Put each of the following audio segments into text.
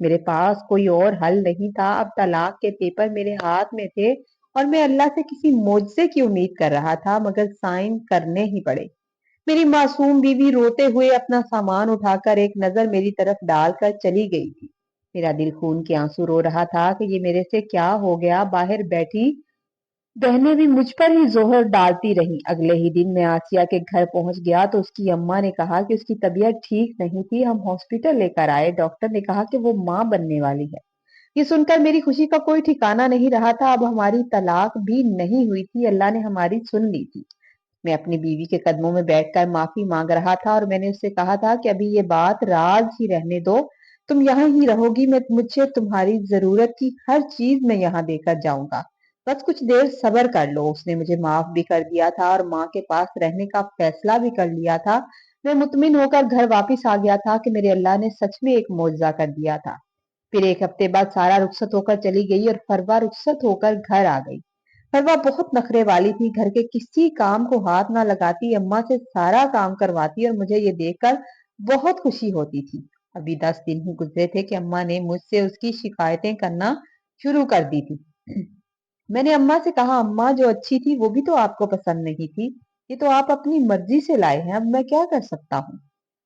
میرے پاس کوئی اور حل نہیں تھا، اب طلاق کے پیپر میرے ہاتھ میں تھے اور میں اللہ سے کسی معجزے کی امید کر رہا تھا، مگر سائن کرنے ہی پڑے۔ میری معصوم بیوی روتے ہوئے اپنا سامان اٹھا کر ایک نظر میری طرف ڈال کر چلی گئی تھی۔ میرا دل خون کے آنسو رو رہا تھا کہ یہ میرے سے کیا ہو گیا۔ باہر بیٹھی بہنیں بھی مجھ پر ہی زہر ڈالتی رہیں۔ اگلے ہی دن میں آسیہ کے گھر پہنچ گیا تو اس کی اماں نے کہا کہ اس کی طبیعت ٹھیک نہیں تھی، ہم ہاسپٹل لے کر آئے، ڈاکٹر نے کہا کہ وہ ماں بننے والی ہے۔ یہ سن کر میری خوشی کا کوئی ٹھکانہ نہیں رہا تھا، اب ہماری طلاق بھی نہیں ہوئی تھی، اللہ نے ہماری سن لی تھی۔ میں اپنی بیوی کے قدموں میں بیٹھ کر معافی مانگ رہا تھا اور میں نے اس سے کہا تھا کہ ابھی یہ بات راز ہی رہنے دو، تم یہاں ہی رہو گی، میں مجھے تمہاری ضرورت کی ہر چیز میں یہاں دے کر جاؤں گا، بس کچھ دیر صبر کر لو۔ اس نے مجھے معاف بھی کر دیا تھا اور ماں کے پاس رہنے کا فیصلہ بھی کر لیا تھا۔ میں مطمئن ہو کر گھر واپس آ گیا تھا کہ میرے اللہ نے سچ میں ایک معجزہ کر دیا تھا۔ پھر ایک ہفتے بعد سارا رخصت ہو کر چلی گئی اور فروا رخصت ہو کر گھر آ گئی۔ فروا بہت نخرے والی تھی، گھر کے کسی کام کو ہاتھ نہ لگاتی، اماں سے سارا کام کرواتی اور مجھے یہ دیکھ کر بہت خوشی ہوتی تھی۔ ابھی 10 دن ہی گزرے تھے کہ اماں نے مجھ سے اس کی شکایتیں کرنا شروع کر دی تھی۔ میں نے اماں سے کہا اماں جو اچھی تھی وہ بھی تو آپ کو پسند نہیں تھی، یہ تو آپ اپنی مرضی سے لائے ہیں، اب میں کیا کر سکتا ہوں۔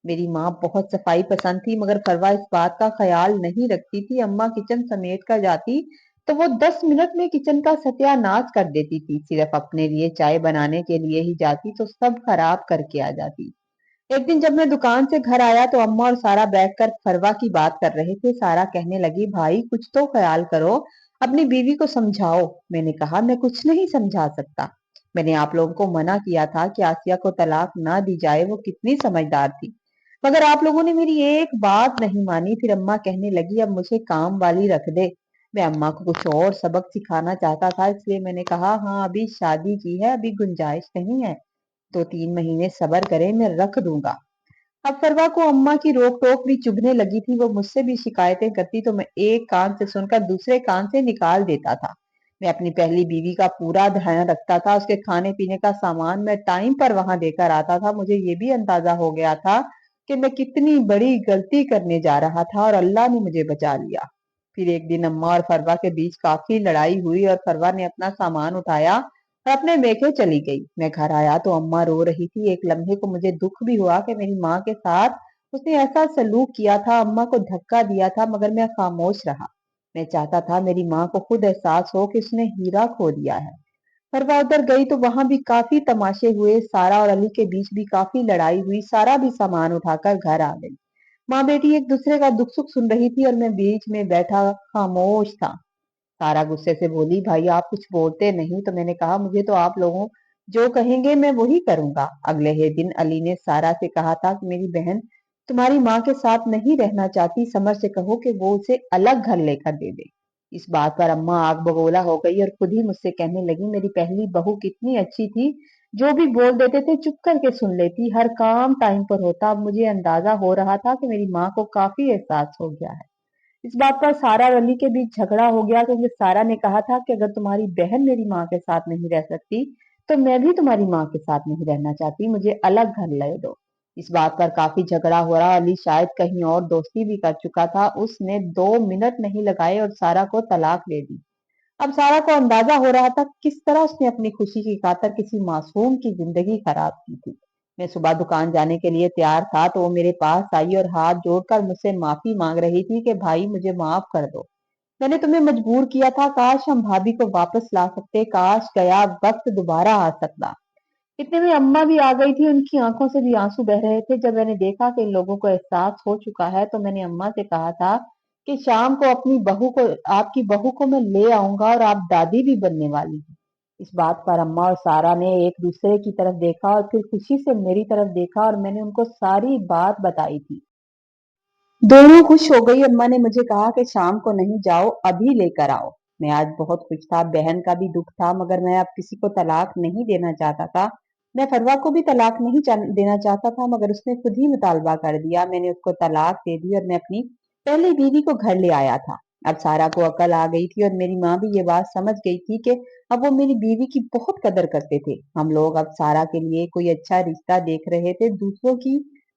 میری ماں بہت صفائی پسند تھی مگر فروا اس بات کا خیال نہیں رکھتی تھی۔ اماں کچن سمیٹ کر جاتی تو وہ 10 منٹ میں کچن کا ستیہ ناش کر دیتی تھی، صرف اپنے لیے چائے بنانے کے لیے ہی جاتی تو سب خراب کر کے آ جاتی۔ ایک دن جب میں دکان سے گھر آیا تو اماں اور سارا بیٹھ کر فروا کی بات کر رہے تھے۔ سارا کہنے لگی بھائی کچھ تو خیال کرو، اپنی بیوی کو سمجھاؤ۔ میں نے کہا میں کچھ نہیں سمجھا سکتا، میں نے آپ لوگوں کو منع کیا تھا کہ آسیہ کو طلاق نہ دی جائے، وہ کتنی سمجھدار تھی، مگر آپ لوگوں نے میری ایک بات نہیں مانی۔ پھر اماں کہنے لگی اب مجھے کام والی رکھ دے۔ میں اماں کو کچھ اور سبق سکھانا چاہتا تھا، اس لیے میں نے کہا ہاں ابھی شادی کی ہے، ابھی گنجائش نہیں ہے، 2-3 مہینے صبر کریں، میں رکھ دوں گا۔ اب فروا کو اماں کی روک ٹوک بھی چبھنے لگی تھی، وہ مجھ سے بھی شکایتیں کرتی تو میں ایک کان سے سن کر دوسرے کان سے نکال دیتا تھا۔ میں اپنی پہلی بیوی کا پورا دھیان رکھتا تھا، اس کے کھانے پینے کا سامان میں ٹائم پر وہاں دے کر آتا تھا۔ مجھے یہ بھی اندازہ ہو گیا تھا کہ میں کتنی بڑی غلطی کرنے جا رہا تھا اور اللہ نے مجھے بچا لیا۔ پھر ایک دن اماں اور فروا کے بیچ کافی لڑائی ہوئی اور فروا نے اپنا سامان اٹھایا اور اپنے میکے چلی گئی۔ میں گھر آیا تو اماں رو رہی تھی، ایک لمحے کو مجھے دکھ بھی ہوا کہ میری ماں کے ساتھ اس نے ایسا سلوک کیا تھا، اماں کو دھکا دیا تھا، مگر میں خاموش رہا۔ میں چاہتا تھا میری ماں کو خود احساس ہو کہ اس نے ہیرا کھو دیا ہے۔ فروا ادھر گئی تو وہاں بھی کافی تماشے ہوئے، سارا اور علی کے بیچ بھی کافی لڑائی ہوئی، سارا بھی سامان اٹھا کر گھر آ گئی۔ ماں بیٹی ایک دوسرے کا دکھ سکھ سن رہی تھی اور میں بیچ میں بیٹھا خاموش تھا۔ سارا غصے سے بولی بھائی آپ کچھ بولتے نہیں، تو میں نے کہا مجھے تو آپ لوگوں جو کہیں گے میں وہی کروں گا۔ اگلے ہی دن علی نے سارا سے کہا تھا کہ میری بہن تمہاری ماں کے ساتھ نہیں رہنا چاہتی، سمر سے کہو کہ وہ اسے الگ گھر لے کر دے دے۔ اس بات پر اماں آگ بگولا ہو گئی اور خود ہی مجھ سے کہنے لگی میری پہلی بہو کتنی اچھی تھی، جو بھی بول دیتے تھے چپ کر کے سن لیتی، ہر کام ٹائم پر ہوتا۔ اب مجھے اندازہ ہو رہا تھا کہ میری ماں کو کافی احساس ہو گیا ہے۔ اس بات پر سارا اور علی کے بیچ جھگڑا ہو گیا کیونکہ سارا نے کہا تھا کہ اگر تمہاری بہن میری ماں کے ساتھ نہیں رہ سکتی تو میں بھی تمہاری ماں کے ساتھ نہیں رہنا چاہتی، مجھے الگ گھر لے دو۔ اس بات پر کافی جھگڑا ہو رہا، علی شاید کہیں اور دوستی بھی کر چکا تھا، اس نے 2 منٹ نہیں لگائے اور سارا کو طلاق دے دی۔ اب سارا کو اندازہ ہو رہا تھا کس طرح اس نے اپنی خوشی کی خاطر کسی معصوم کی زندگی خراب کی تھی۔ میں صبح دکان جانے کے لیے تیار تھا تو وہ میرے پاس آئی اور ہاتھ جوڑ کر مجھ سے معافی مانگ رہی تھی کہ بھائی مجھے معاف کر دو، میں نے تمہیں مجبور کیا تھا، کاش ہم بھابھی کو واپس لا سکتے، کاش گیا وقت دوبارہ آ سکتا۔ اتنے میں اماں بھی آ گئی تھی، ان کی آنکھوں سے بھی آنسو بہ رہے تھے۔ جب میں نے دیکھا کہ ان لوگوں کو احساس ہو چکا ہے تو میں نے اماں سے کہا تھا کہ شام کو آپ کی بہو کو میں لے آؤں گا اور آپ دادی بھی بننے والی ہیں۔ اس بات پر اماں اور سارا نے ایک دوسرے کی طرف دیکھا اور پھر خوشی سے میری طرف دیکھا اور میں نے ان کو ساری بات بتائی تھی۔ دونوں خوش ہو گئی۔ اماں نے مجھے کہا کہ شام کو نہیں جاؤ، ابھی لے کر آؤ۔ میں آج بہت خوش تھا، بہن کا بھی دکھ تھا، مگر میں اب کسی کو طلاق نہیں دینا چاہتا تھا۔ میں فروا کو بھی طلاق نہیں دینا چاہتا تھا مگر اس نے خود ہی مطالبہ کر دیا، میں نے اس کو طلاق دے دی اور میں اپنی پہلی بیوی کو گھر لے آیا تھا۔ اب سارا کو عقل آ گئی تھی اور میری ماں بھی یہ بات سمجھ گئی تھی کہ اب وہ میری بیوی کی بہت قدر کرتے تھے۔ ہم لوگ اب سارا کے لیے کوئی اچھا رشتہ دیکھ رہے تھے، دوسروں کی